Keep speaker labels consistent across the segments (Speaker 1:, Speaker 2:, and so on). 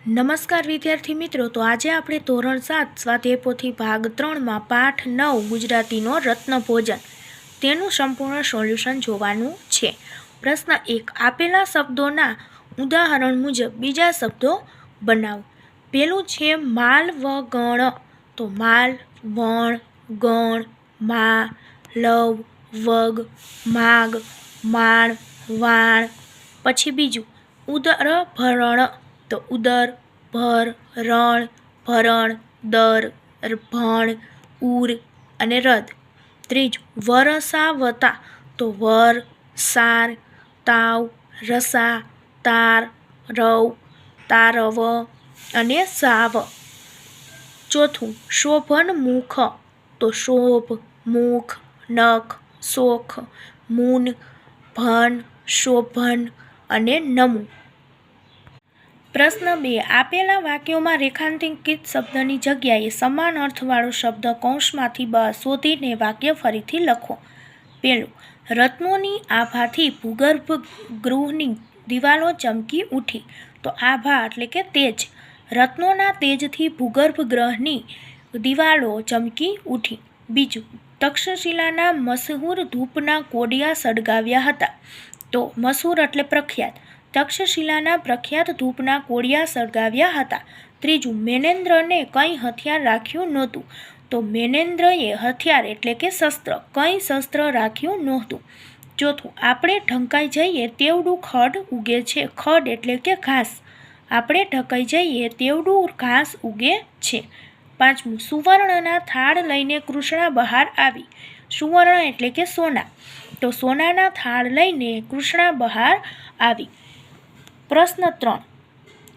Speaker 1: નમસ્કાર વિદ્યાર્થી મિત્રો, તો આજે આપણે ધોરણ 7 સ્વાધ્યાય પોથી ભાગ 3માં પાઠ 9 ગુજરાતીનો રત્નભોજન તેનું સંપૂર્ણ સોલ્યુશન જોવાનું છે. પ્રશ્ન 1. આપેલા શબ્દોના ઉદાહરણ મુજબ બીજા શબ્દો બનાવો. પેલું છે માલ વ ગણ, તો માલ, વણ, ગણ, મા, લવ, વગ, માગ, માણ, વાણ. પછી બીજું ઉદર ભરણ, તો ઉદર, ભર, રણ, ભરણ, દર, ભણ, ઉર અને રદ. ત્રીજું વરસાવતા, તો વર, સાર, તાવ, રસા, તાર, રવ, તારવ અને સાવ. ચોથું શોભન મુખ, તો શોભ, મુખ, નખ, શોખ, મૂન, ભન, શોભન અને નમું. પ્રશ્ન 2. આપેલા વાક્યોમાં રેખાંકિત શબ્દની જગ્યાએ સમાન અર્થવાળો શબ્દ કૌંસમાંથી બહાર શોધીને વાક્ય ફરીથી લખો. પેલું, રત્નોની આભાથી ભૂગર્ભ ગૃહની દિવાલો ચમકી ઉઠી. તો આભા એટલે કે તેજ. રત્નોના તેજથી ભૂગર્ભ ગૃહની દિવાલો ચમકી ઉઠી. બીજું, તક્ષશિલાના મશહૂર ધૂપના કોડિયા સળગાવ્યા હતા. તો મશહૂર એટલે પ્રખ્યાત. તક્ષશિલાના પ્રખ્યાત ધૂપના કોડિયા સળગાવ્યા હતા. ત્રીજું, મેનેન્દ્રને કંઈ હથિયાર રાખ્યું નહોતું. તો મેનેન્દ્રએ હથિયાર એટલે કે શસ્ત્ર, કંઈ શસ્ત્ર રાખ્યું નહોતું. ચોથું, આપણે ઢંકાઈ જઈએ તેવડું ખડ ઉગે છે. ખડ એટલે કે ઘાસ. આપણે ઢંકાઈ જઈએ તેવડું ઘાસ ઉગે છે. પાંચમું, સુવર્ણના થાળ લઈને કૃષ્ણા બહાર આવી. સુવર્ણ એટલે કે સોના. તો સોનાના થાળ લઈને કૃષ્ણા બહાર આવી. પ્રશ્ન 3.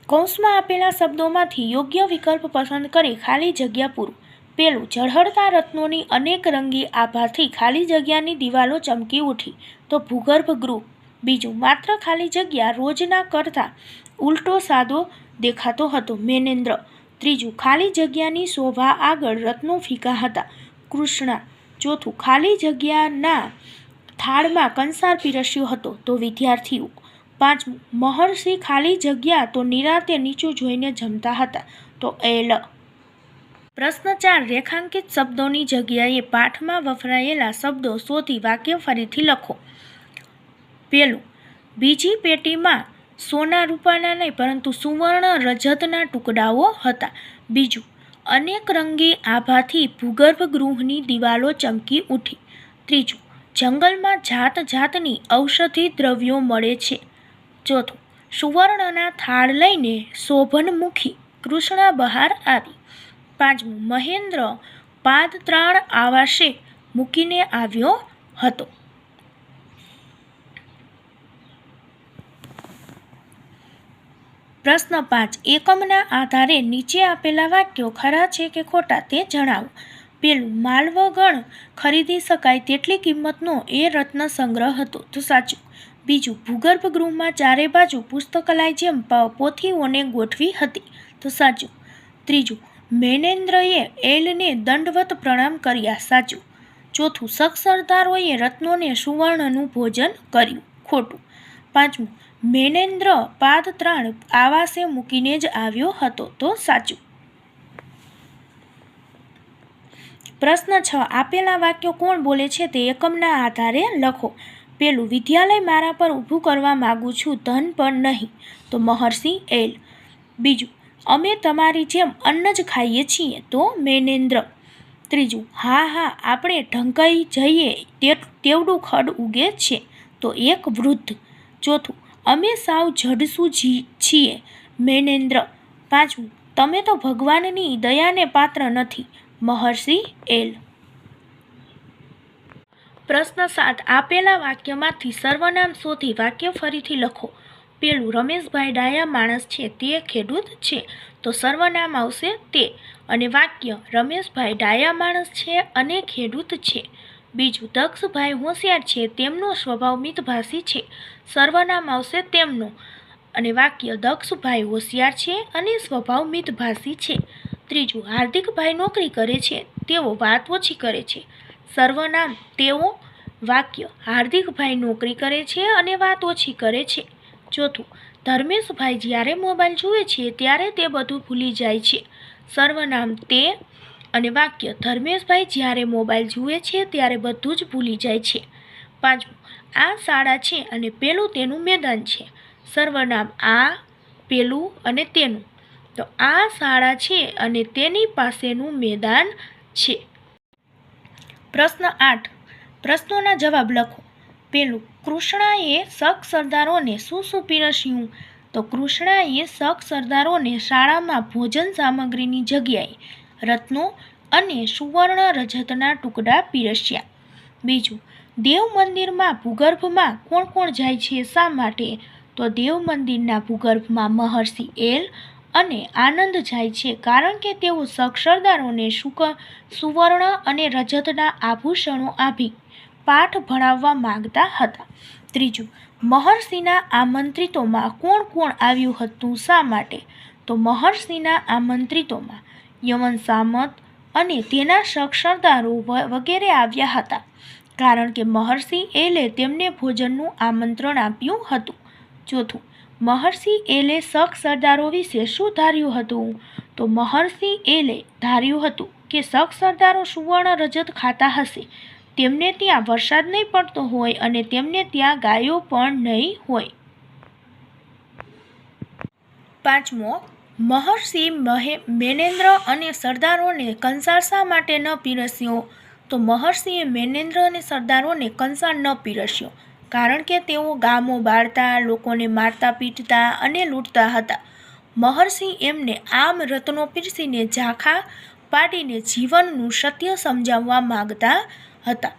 Speaker 1: કૌંસમાં આપેલા શબ્દોમાંથી યોગ્ય વિકલ્પ પસંદ કરી ખાલી જગ્યા પૂરો. પેલું, ઝળહળતા રત્નોની અનેક રંગી આભાથી ખાલી જગ્યાની દિવાલો ચમકી ઉઠી. તો ભૂગર્ભ ગૃહ. બીજું, માત્ર ખાલી જગ્યા રોજના કરતાં ઉલટો સાદો દેખાતો હતો. મેનેન્દ્ર. ત્રીજું, ખાલી જગ્યાની શોભા આગળ રત્નો ફીકા હતા. કૃષ્ણા. ચોથું, ખાલી જગ્યાના થાળમાં કંસાર પીરસ્યો હતો. તો વિદ્યાર્થીઓ. પાંચમું, મહર્ષિ ખાલી જગ્યા તો નિરાંતે નીચું જોઈને જમતા હતા. તો એલ. પ્રશ્ન 4. રેખાંકિત શબ્દોની જગ્યાએ પાઠમાં વપરાયેલા શબ્દો શોધી વાક્ય ફરીથી લખો. પેલું, બીજી પેટીમાં સોના રૂપાના નહીં પરંતુ સુવર્ણ રજતના ટુકડાઓ હતા. બીજું, અનેક રંગી આભાથી ભૂગર્ભ ગૃહની દિવાલો ચમકી ઉઠી. ત્રીજું, જંગલમાં જાત જાતની ઔષધિ દ્રવ્યો મળે છે. ચોથું, સુવર્ણના થાળ લઈને શોભનમુખી કૃષ્ણા બહાર આવી. પાંચમું, મહેન્દ્ર પાદત્રાણ આવાસે મૂકીને આવ્યો હતો. પ્રશ્ન 5. એકમના આધારે નીચે આપેલા વાક્યો ખરા છે કે ખોટા તે જણાવો. પેલું, માલવગણ ખરીદી શકાય તેટલી કિંમતનો એ રત્ન સંગ્રહ હતો. તો સાચું. બીજું, ભૂગર્ભ ગૃહમાં ચારે બાજુ પુસ્તકાલય જેમ પોથીઓને ગોઠવી હતી. તો સાચું. ત્રીજું, મેનેન્દ્રએ એલને દંડવત પ્રણામ કર્યા. સાચું. ચોથું, સરદારોએ રત્નોને સુવર્ણનું ભોજન કર્યું. ખોટું. પાંચમું, મેનેન્દ્ર પાદત્રાણ આવાસે મૂકીને જ આવ્યો હતો. તો સાચું. પ્રશ્ન 6. આપેલા વાક્યો કોણ બોલે છે તે એકમના આધારે લખો. પેલું, વિદ્યાલય મારા પર ઊભું કરવા માગું છું, ધન પર નહીં. તો મહર્ષિ એલ. બીજું, અમે તમારી જેમ અન્ન જ ખાઈએ છીએ. તો મેનેન્દ્ર. ત્રીજું, હા હા આપણે ઢંકાઈ જઈએ તેવડું ખડ ઉગે છે. તો એક વૃદ્ધ. ચોથું, અમે સાવ જડસું છીએ. મેનેન્દ્ર. પાંચમું, તમે તો ભગવાનની દયાને પાત્ર નથી. મહર્ષિ એલ. પ્રશ્ન 7. આપેલા વાક્યમાંથી સર્વનામ શોધી વાક્ય ફરીથી લખો. પેલું, રમેશભાઈ ડાયા માણસ છે, તે ખેડૂત છે. તો સર્વનામ આવશે તે અને વાક્ય રમેશભાઈ ડાયા માણસ છે અને ખેડૂત છે. બીજું, દક્ષભાઈ હોશિયાર છે, તેમનો સ્વભાવ મિતભાષી છે. સર્વનામ આવશે તેમનો અને વાક્ય દક્ષભાઈ હોશિયાર છે અને સ્વભાવ મિતભાષી છે. ત્રીજું, હાર્દિકભાઈ નોકરી કરે છે, તેઓ વાત ઓછી કરે છે. સર્વનામ તેઓ, વાક્ય હાર્દિકભાઈ નોકરી કરે છે અને વાત ઓછી કરે છે. ચોથું, ધર્મેશભાઈ જ્યારે મોબાઈલ જુએ છે ત્યારે તે બધું ભૂલી જાય છે. સર્વનામ તે અને વાક્ય ધર્મેશભાઈ જ્યારે મોબાઈલ જુએ છે ત્યારે બધું જ ભૂલી જાય છે. 5. આ શાળા છે અને પેલું તેનું મેદાન છે. સર્વનામ આ, પેલું અને તેનું. તો આ શાળા છે અને તેની પાસેનું મેદાન છે. પ્રશ્ન 8. પ્રશ્નોના જવાબ લખો. પેલું, કૃષ્ણાએ શક સરદારોને શું પીરસ્યું? તો કૃષ્ણાએ શક સરદારોને શાળામાં ભોજન સામગ્રીની જગ્યાએ રત્નો અને સુવર્ણ રજતના ટુકડા પીરસ્યા. બીજું, દેવ મંદિરમાં ભૂગર્ભમાં કોણ કોણ જાય છે, શા માટે? તો દેવ મંદિરના ભૂગર્ભમાં મહર્ષિ એલ અને આનંદ જાય છે કારણ કે તેઓ શક સરદારોને સુવર્ણ અને રજતના આભૂષણો આપી પાઠ ભણાવવા માંગતા હતા. ત્રીજું, મહર્ષિના આમંત્રિતોમાં કોણ કોણ આવ્યું હતું, શા માટે? તો મહર્ષિના આમંત્રિતોમાં યમન સામંત અને તેના શક સરદારો વગેરે આવ્યા હતા કારણ કે મહર્ષિ એલે તેમને ભોજનનું આમંત્રણ આપ્યું હતું. ચોથું, મહર્ષિ એલે શક સરદારો વિશે શું ધાર્યું હતું? તો મહર્ષિ એલે ધાર્યું હતું કે શક સરદારો સુવર્ણ રજત ખાતા હશે, તેમને ત્યાં વરસાદ નહીં પડતો હોય અને તેમને ત્યાં ગાયો પણ નહીં હોય. 5. મહર્ષિ મેનેન્દ્ર અને સરદારોને કંસાર શા માટે ન પીરસ્યો? તો મહર્ષિએ મેનેન્દ્ર અને સરદારોને કંસાર ન પીરસ્યો કારણ કે તેઓ ગામો બાળતા, લોકોને મારતા પીટતા અને લૂંટતા હતા. મહર્ષિ એમને આમ રત્નો પીરસીને ઝાંખા પાડીને જીવનનું સત્ય સમજાવવા માંગતા હતા.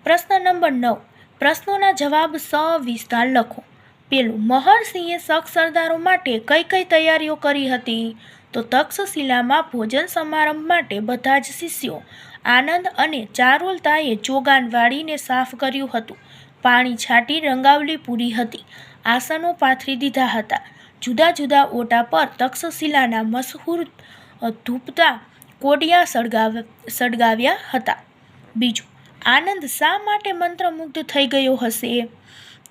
Speaker 1: પ્રશ્ન નંબર 9. પ્રશ્નોના જવાબ સવિસ્તાર લખો. પેલું, મહર્ષિએ શક સરદારો માટે કઈ કઈ તૈયારીઓ કરી હતી? તો તક્ષશિલામાં ભોજન સમારંભ માટે બધા જ શિષ્યો આનંદ અને ચારુલતાએ ચોગાન વાળીને સાફ કર્યું હતું. પાણી છાંટી રંગાવલી પૂરી હતી. આસનો પાથરી દીધા હતા. જુદા જુદા ઓટા પર તક્ષશિલાના મશહૂર ધૂપતા કોડિયા સળગાવ્યા હતા. બીજું, આનંદ શા માટે મંત્રમુગ્ધ થઈ ગયો હશે?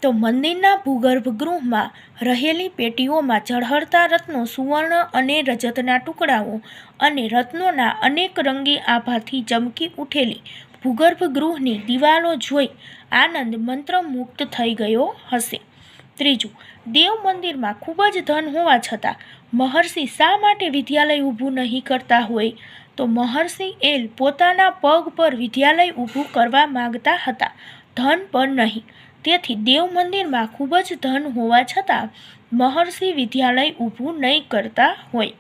Speaker 1: તો મંદિરના ભૂગર્ભ ગૃહમાં રહેલી પેટીઓમાં ઝળહળતા રત્નો, સુવર્ણ અને રજતના ટુકડાઓ અને રત્નોના અનેક રંગી આભાથી ચમકી ઉઠેલી ભૂગર્ભ ગૃહની દિવાલો જોઈ આનંદ મંત્રમુગ્ધ થઈ ગયો હશે. ત્રીજું, દેવ મંદિરમાં ખૂબ જ ધન હોવા છતાં મહર્ષિ શા માટે વિદ્યાલય ઊભું નહીં કરતા હોય? તો મહર્ષિ એલ પોતાના પગ પર વિદ્યાલય ઊભું કરવા માંગતા હતા, ધન પર નહીં. તેથી દેવ મંદિરમાં ખૂબ જ ધન હોવા છતાં મહર્ષિ વિદ્યાલય ઊભું નહીં કરતા હોય.